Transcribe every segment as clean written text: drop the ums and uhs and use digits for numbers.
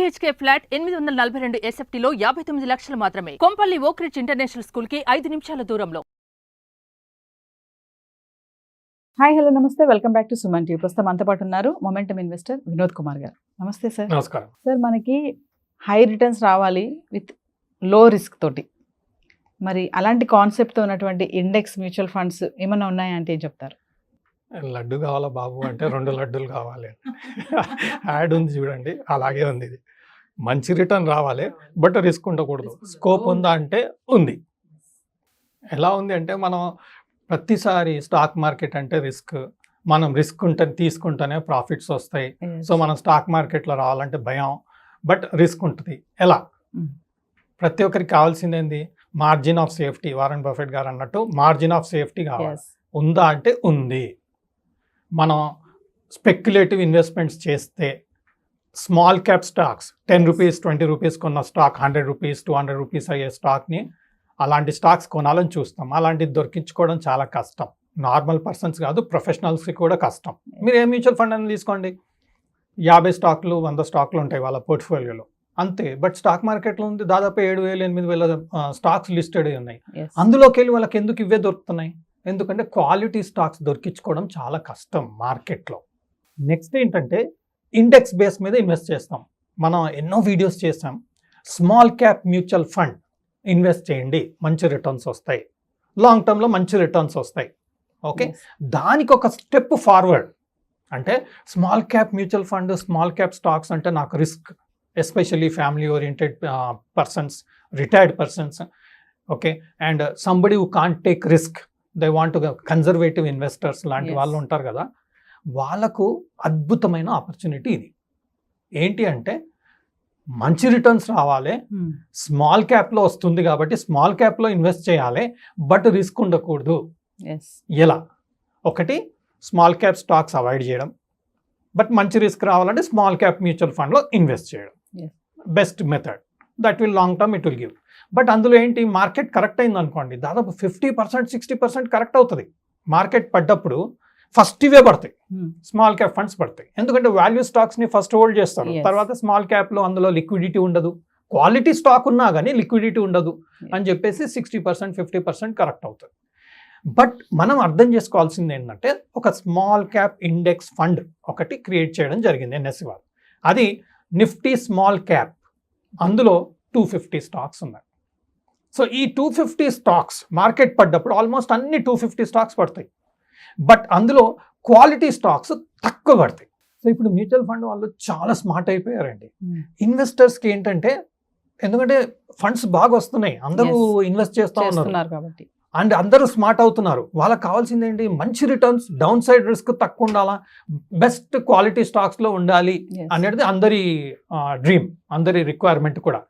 BHK flat 842 SFTలో 59 లక్షలు మాత్రమే. Kompally Oakridge international school కి 5 నిమిషాల దూరంలో. హాయ్ హలో నమస్తే, welcome back to Suman TV. ప్రస్తుతం అంత పాటు ఉన్నారు మొమెంటమ్ ఇన్వెస్టర్ వినోద్ కుమార్ గారు. నమస్తే సార్. నమస్కారం సార్, మనకి హై రిటర్న్స్ రావాలి విత్ లో రిస్క్ తోటి, మరి అలాంటి కాన్సెప్ట్తో ఉన్నటువంటి ఇండెక్స్ మ్యూచువల్ ఫండ్స్ ఏమైనా ఉన్నాయా అంటే ఏం చెప్తారు? లడ్డు కావాలా బాబు అంటే 2 లడ్డూలు కావాలి యాడ్ ఉంది చూడండి, అలాగే ఉంది. ఇది మంచి రిటర్న్ రావాలి, బట్ రిస్క్ ఉండకూడదు. స్కోప్ ఉందా అంటే ఉంది. ఎలా ఉంది అంటే, మనం ప్రతిసారి స్టాక్ మార్కెట్ అంటే రిస్క్, మనం రిస్క్ తీసుకుంటేనే ప్రాఫిట్స్ వస్తాయి. సో మనం స్టాక్ మార్కెట్లో రావాలంటే భయం, బట్ రిస్క్ ఉంటుంది. ఎలా? ప్రతి ఒక్కరికి కావాల్సింది ఏంది? Margin of safety. Warren Buffett గారు అన్నట్టు మార్జిన్ ఆఫ్ సేఫ్టీ కావాలి. ఉందా అంటే ఉంది. మనం స్పెక్యులేటివ్ ఇన్వెస్ట్మెంట్స్ చేస్తే small cap stocks 10 rupees 20 rupees కొన్న స్టాక్ 100 రూపీస్ 200 రూపీస్ అయ్యే స్టాక్ని, అలాంటి స్టాక్స్ కొనాలని చూస్తాం. అలాంటిది దొరికించుకోవడం చాలా కష్టం. నార్మల్ పర్సన్స్ కాదు, ప్రొఫెషనల్స్కి కూడా కష్టం. మీరు ఏ మ్యూచువల్ ఫండ్ అని తీసుకోండి, 50 స్టాక్లు 100 స్టాక్లు ఉంటాయి వాళ్ళ పోర్ట్ఫోలియోలో, అంతే. బట్ స్టాక్ మార్కెట్లో ఉంది దాదాపు 7,000 8,000 స్టాక్స్ లిస్టెడ్ అయి ఉన్నాయి. అందులోకి వెళ్ళి వాళ్ళకి ఎందుకు ఇవే దొరుకుతున్నాయి? ఎందుకంటే క్వాలిటీ స్టాక్స్ దొరికించుకోవడం చాలా కష్టం మార్కెట్లో. నెక్స్ట్ ఏంటంటే, ఇండెక్స్ బేస్ మీద ఇన్వెస్ట్ చేస్తాం. మనం ఎన్నో వీడియోస్ చేసాం. Small cap mutual fund invest చేయండి, మంచి రిటర్న్స్ వస్తాయి, లాంగ్ టర్మ్లో మంచి రిటర్న్స్ వస్తాయి. ఓకే, దానికి ఒక స్టెప్ ఫార్వర్డ్ అంటే small cap mutual fund, small cap stocks అంటే నాకు risk, especially family oriented persons, retired persons, okay, and somebody who can't take risk, they want conservative investors లాంటి వాళ్ళు ఉంటారు కదా, వాళ్ళకు అద్భుతమైన ఆపర్చునిటీ ఇది. ఏంటి అంటే, మంచి రిటర్న్స్ రావాలి, స్మాల్ క్యాప్లో వస్తుంది కాబట్టి స్మాల్ క్యాప్లో ఇన్వెస్ట్ చేయాలి, బట్ రిస్క్ ఉండకూడదు. ఎలా? ఒకటి, స్మాల్ క్యాప్ స్టాక్స్ అవాయిడ్ చేయడం, బట్ మంచి రిస్క్ రావాలంటే స్మాల్ క్యాప్ మ్యూచువల్ ఫండ్లో ఇన్వెస్ట్ చేయడం best method. That will long term it will give. But అందులో ఏంటి, మార్కెట్ కరెక్ట్ అయింది అనుకోండి, దాదాపు 50% 60% కరెక్ట్ అవుతుంది. మార్కెట్ పడ్డప్పుడు ఫస్ట్ ఇవే పడతాయి, స్మాల్ క్యాప్ ఫండ్స్ పడతాయి. ఎందుకంటే వాల్యూ స్టాక్స్ని ఫస్ట్ హోల్డ్ చేస్తారు, తర్వాత స్మాల్ క్యాప్లో అందులో లిక్విడిటీ ఉండదు, క్వాలిటీ స్టాక్ ఉన్నా కానీ లిక్విడిటీ ఉండదు అని చెప్పేసి 60% 50% కరెక్ట్ అవుతుంది. బట్ మనం అర్థం చేసుకోవాల్సింది ఏంటంటే, ఒక స్మాల్ క్యాప్ ఇండెక్స్ ఫండ్ ఒకటి క్రియేట్ చేయడం జరిగింది ఎన్ఎస్సి వాళ్ళు. అది నిఫ్టీ స్మాల్ క్యాప్. అందులో 250 స్టాక్స్ ఉన్నాయి. సో ఈ 250 స్టాక్స్ మార్కెట్ పడ్డప్పుడు ఆల్మోస్ట్ అన్ని 250 స్టాక్స్ పడతాయి, బట్ అందులో క్వాలిటీ స్టాక్స్ తక్కువ పడతాయి. సో ఇప్పుడు మ్యూచువల్ ఫండ్ వాళ్ళు చాలా స్మార్ట్ అయిపోయారండి. ఇన్వెస్టర్స్కి ఏంటంటే, ఎందుకంటే ఫండ్స్ బాగా వస్తున్నాయి, అందరూ ఇన్వెస్ట్ చేస్తూ ఉన్నారు కాబట్టి, అండ్ అందరూ స్మార్ట్ అవుతున్నారు. వాళ్ళకి కావాల్సింది ఏంటి? మంచి రిటర్న్స్, డౌన్ సైడ్ రిస్క్ తక్కువ ఉండాలా, బెస్ట్ క్వాలిటీ స్టాక్స్లో ఉండాలి అనేది అందరి డ్రీమ్, అందరి రిక్వైర్మెంట్ కూడా.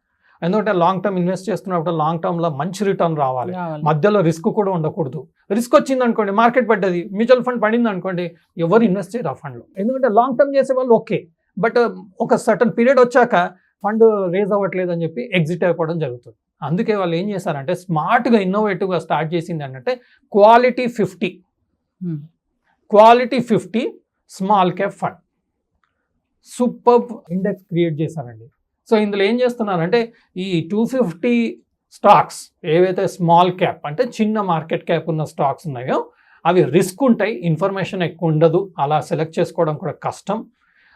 ఎందుకంటే లాంగ్ టర్మ్ ఇన్వెస్ట్ చేస్తున్నప్పుడు లాంగ్ టర్మ్లో మంచి రిటర్న్ రావాలి, మధ్యలో రిస్క్ కూడా ఉండకూడదు. రిస్క్ వచ్చింది అనుకోండి, మార్కెట్ పడ్డది, మ్యూచువల్ ఫండ్ పడింది అనుకోండి, ఎవరు ఇన్వెస్ట్ చేయరు ఆ ఫండ్లో. ఎందుకంటే లాంగ్ టర్మ్ చేసే వాళ్ళు ఓకే, బట్ ఒక సర్టన్ పీరియడ్ వచ్చాక ఫండ్ రేజ్ అవ్వట్లేదు అని చెప్పి ఎగ్జిట్ అయిపోవడం జరుగుతుంది. అందుకే వాళ్ళు ఏం చేశారంటే, స్మార్ట్గా ఇన్నోవేటివ్గా స్టార్ట్ చేసింది అంటే quality 50 small cap fund, super index create చేశారండి. సో ఇందులో ఏం చేస్తున్నారంటే, ఈ 250 స్టాక్స్ ఏవైతే స్మాల్ క్యాప్ అంటే చిన్న మార్కెట్ క్యాప్ ఉన్న స్టాక్స్ ఉన్నాయో, అవి రిస్క్ ఉంటాయి, ఇన్ఫర్మేషన్ ఎక్కువ ఉండదు, అలా సెలెక్ట్ చేసుకోవడం కూడా కష్టం.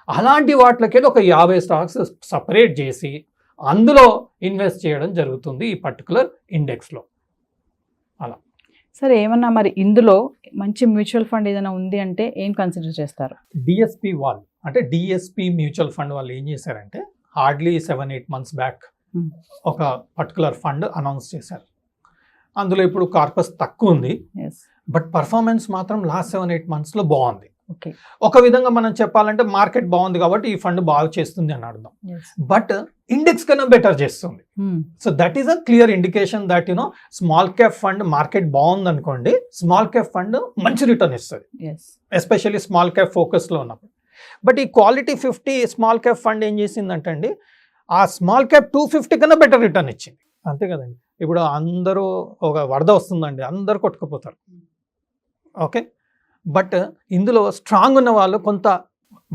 అలాంటి వాటికి ఒక 50 స్టాక్స్ సపరేట్ చేసి అందులో ఇన్వెస్ట్ చేయడం జరుగుతుంది ఈ పర్టికులర్ ఇండెక్స్లో. అలా సరే, ఏమన్నా మరి ఇందులో మంచి మ్యూచువల్ ఫండ్ ఏదైనా ఉంది అంటే ఏం కన్సిడర్ చేస్తారు? డిఎస్పి వాళ్ళు అంటే డిఎస్పి మ్యూచువల్ ఫండ్ వాళ్ళు ఏం చేశారంటే, హార్డ్లీ 7-8 months బ్యాక్ ఒక పర్టికులర్ ఫండ్ అనౌన్స్ చేశారు. అందులో ఇప్పుడు కార్పస్ తక్కువ ఉంది, బట్ పర్ఫార్మెన్స్ మాత్రం లాస్ట్ 7-8 monthsలో బాగుంది. ఒక విధంగా మనం చెప్పాలంటే మార్కెట్ బాగుంది కాబట్టి ఈ ఫండ్ బాగా చేస్తుంది అని అర్థం, బట్ ఇండెక్స్ కన్నా బెటర్ చేస్తుంది. So that is a clear indication that small cap fund market బాగుంది అనుకోండి, స్మాల్ క్యాప్ ఫండ్ మంచి రిటర్న్ ఇస్తుంది, ఎస్పెషల్లీ స్మాల్ క్యాప్ ఫోకస్లో ఉన్నప్పుడు. బట్ ఈ క్వాలిటీ 50 స్మాల్ క్యాప్ ఫండ్ ఏం చేసిందంటే అండి, ఆ స్మాల్ క్యాప్ 250 కన్నా బెటర్ రిటర్న్ ఇచ్చింది. అంతే కదండి, ఇప్పుడు అందరూ ఒక వరద వస్తుందండి, అందరూ కొట్టుకుపోతారు, ఓకే. బట్ ఇందులో స్ట్రాంగ్ ఉన్న వాళ్ళు కొంత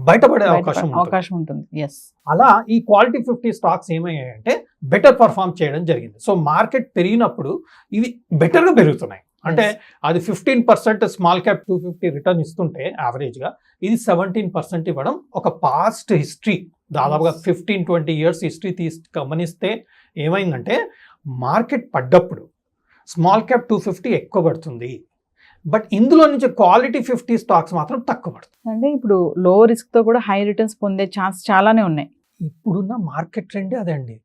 బయటపడే అవకాశం ఉంటుంది. అవకాశం ఉంటుంది. ఎస్. అలా ఈ క్వాలిటీ 50 స్టాక్స్ ఏమయ్యాయంటే బెటర్ పర్ఫామ్ చేయడం జరిగింది. సో మార్కెట్ పెరిగినప్పుడు ఇవి బెటర్గా పెరుగుతున్నాయి. అంటే అది 15% స్మాల్ క్యాప్ 250 రిటర్న్ ఇస్తుంటే యావరేజ్గా ఇది 17% ఇవ్వడం ఒక పాస్ట్ హిస్టరీ, దాదాపుగా 15-20 ఇయర్స్ హిస్టరీ గమనిస్తే ఏమైందంటే మార్కెట్ పడ్డప్పుడు స్మాల్ క్యాప్ 250 ఎక్కువ పడుతుంది, బట్ ఇందులో నుంచి క్వాలిటీ 50 స్టాక్స్ మాత్రం తక్కువ పడుతుంది. అంటే ఇప్పుడు లో రిస్క్ తో కూడా హై రిటర్న్స్ పొందే ఛాన్స్ చాలానే ఉన్నాయి. ఇప్పుడున్న మార్కెట్ ట్రెండ్ అదే అండి.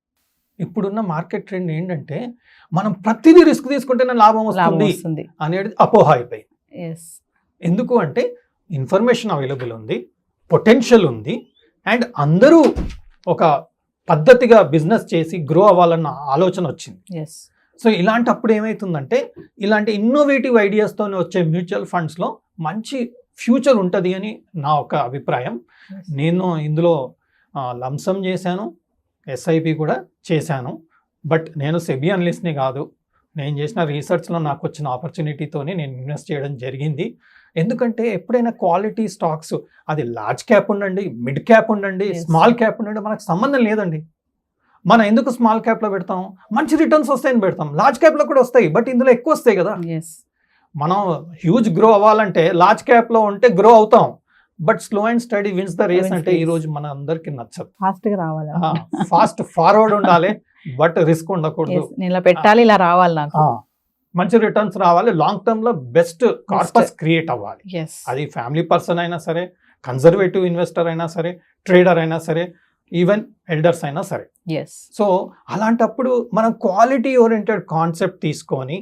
ఇప్పుడున్న మార్కెట్ ట్రెండ్ ఏంటంటే మనం ప్రతిదీ రిస్క్ తీసుకుంటేనే లాభం వస్తుంది అనేది అపోహ అయిపోయింది. ఎందుకు అంటే ఇన్ఫర్మేషన్ అవైలబుల్ ఉంది, పొటెన్షియల్ ఉంది, అండ్ అందరూ ఒక పద్ధతిగా బిజినెస్ చేసి గ్రో అవ్వాలన్న ఆలోచన వచ్చింది. సో ఇలాంటప్పుడు ఏమవుతుందంటే ఇలాంటి ఇన్నోవేటివ్ ఐడియాస్తో వచ్చే మ్యూచువల్ ఫండ్స్లో మంచి ఫ్యూచర్ ఉంటుంది అని నా ఒక అభిప్రాయం. నేను ఇందులో లంసమ్ చేశాను, ఎస్ఐపి కూడా చేశాను, బట్ నేను సెబీ అనలిస్ట్ని కాదు. నేను చేసిన రీసెర్చ్లో నాకు వచ్చిన ఆపర్చునిటీతోనే నేను ఇన్వెస్ట్ చేయడం జరిగింది. ఎందుకంటే ఎప్పుడైనా క్వాలిటీ స్టాక్స్ అది లార్జ్ క్యాప్ ఉండండి, మిడ్ క్యాప్ ఉండండి, స్మాల్ క్యాప్ ఉండండి, మనకు సంబంధం లేదండి. మనం ఎందుకు స్మాల్ క్యాప్లో పెడతాం? మంచి రిటర్న్స్ వస్తాయని పెడతాం. లార్జ్ క్యాప్లో కూడా వస్తాయి, బట్ ఇందులో ఎక్కువ వస్తాయి కదా. మనం హ్యూజ్ గ్రో అవ్వాలంటే లార్జ్ క్యాప్లో ఉంటే గ్రో అవుతాం, but slow and steady wins the race అంటే ఈ రోజు మన అందరికి నచ్చదు. ఫాస్ట్గా రావాలి, ఫాస్ట్ ఫార్వర్డ్ ఉండాలి, బట్ రిస్క్ ఉండకూడదు. ఇలా పెట్టాలి, ఇలా రావాలి, నాకు మంచి రిటర్న్స్ రావాలి, లాంగ్ టర్మ్ లో బెస్ట్ కార్పస్ క్రియేట్ అవ్వాలి. అది ఫ్యామిలీ పర్సన్ అయినా సరే, కన్జర్వేటివ్ ఇన్వెస్టర్ అయినా సరే, ట్రేడర్ అయినా సరే, ఈవెన్ ఎల్డర్స్ అయినా సరే. సో అలాంటప్పుడు మనం క్వాలిటీ ఓరియంటెడ్ కాన్సెప్ట్ తీసుకొని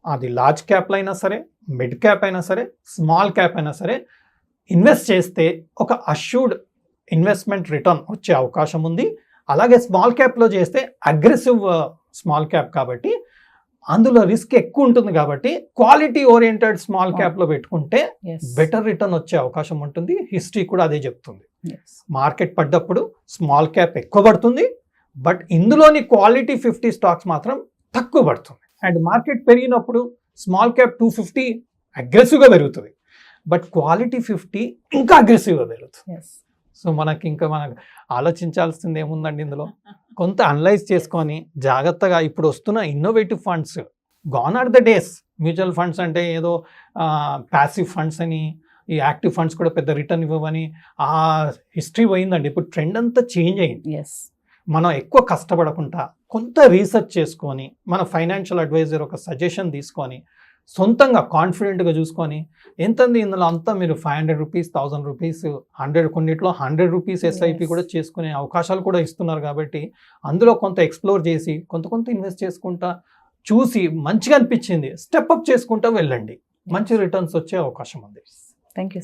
అది లార్జ్ క్యాప్ అయినా సరే, మిడ్ క్యాప్ అయినా సరే, స్మాల్ క్యాప్ అయినా సరే ఇన్వెస్ట్ చేస్తే ఒక అష్యూర్డ్ ఇన్వెస్ట్మెంట్ రిటర్న్ వచ్చే అవకాశం ఉంది. అలాగే స్మాల్ క్యాప్లో చేస్తే అగ్రెసివ్ స్మాల్ క్యాప్ కాబట్టి అందులో రిస్క్ ఎక్కువ ఉంటుంది, కాబట్టి క్వాలిటీ ఓరియంటెడ్ స్మాల్ క్యాప్లో పెట్టుకుంటే బెటర్ రిటర్న్ వచ్చే అవకాశం ఉంటుంది. హిస్టరీ కూడా అదే చెప్తుంది. మార్కెట్ పడ్డప్పుడు స్మాల్ క్యాప్ ఎక్కువ పడుతుంది, బట్ ఇందులోని క్వాలిటీ 50 స్టాక్స్ మాత్రం తక్కువ పడుతుంది. అండ్ మార్కెట్ పెరిగినప్పుడు స్మాల్ క్యాప్ 250 అగ్రెసివ్గా పెరుగుతుంది, బట్ క్వాలిటీ 50 ఇంకా అగ్రెసివ్గా పెరుగుతుంది. సో మనకి ఆలోచించాల్సింది ఏముందండి ఇందులో? కొంత అనలైజ్ చేసుకొని జాగ్రత్తగా ఇప్పుడు వస్తున్న innovative funds, gone are the days. Mutual funds అంటే ఏదో ప్యాసివ్ ఫండ్స్ అని, ఈ యాక్టివ్ ఫండ్స్ కూడా పెద్ద రిటర్న్ ఇవ్వవని ఆ హిస్టరీ పోయిందండి. ఇప్పుడు ట్రెండ్ అంతా చేంజ్ అయింది. మనం ఎక్కువ కష్టపడకుండా కొంత రీసెర్చ్ చేసుకొని, మన ఫైనాన్షియల్ అడ్వైజర్ ఒక సజెషన్ తీసుకొని, సొంతంగా కాన్ఫిడెంట్గా చూసుకొని, ఎంతంది ఇందులో అంతా మీరు 500 రూపీస్, 1000 రూపీస్, 100 కొన్నిట్లో 100 రూపీస్ ఎస్ఐపి కూడా చేసుకునే అవకాశాలు కూడా ఇస్తున్నారు. కాబట్టి అందులో కొంత ఎక్స్ప్లోర్ చేసి కొంత ఇన్వెస్ట్ చేసుకుంటా చూసి మంచిగా అనిపించింది స్టెప్ అప్ చేసుకుంటా వెళ్ళండి, మంచి రిటర్న్స్ వచ్చే అవకాశం ఉంది. Thank you.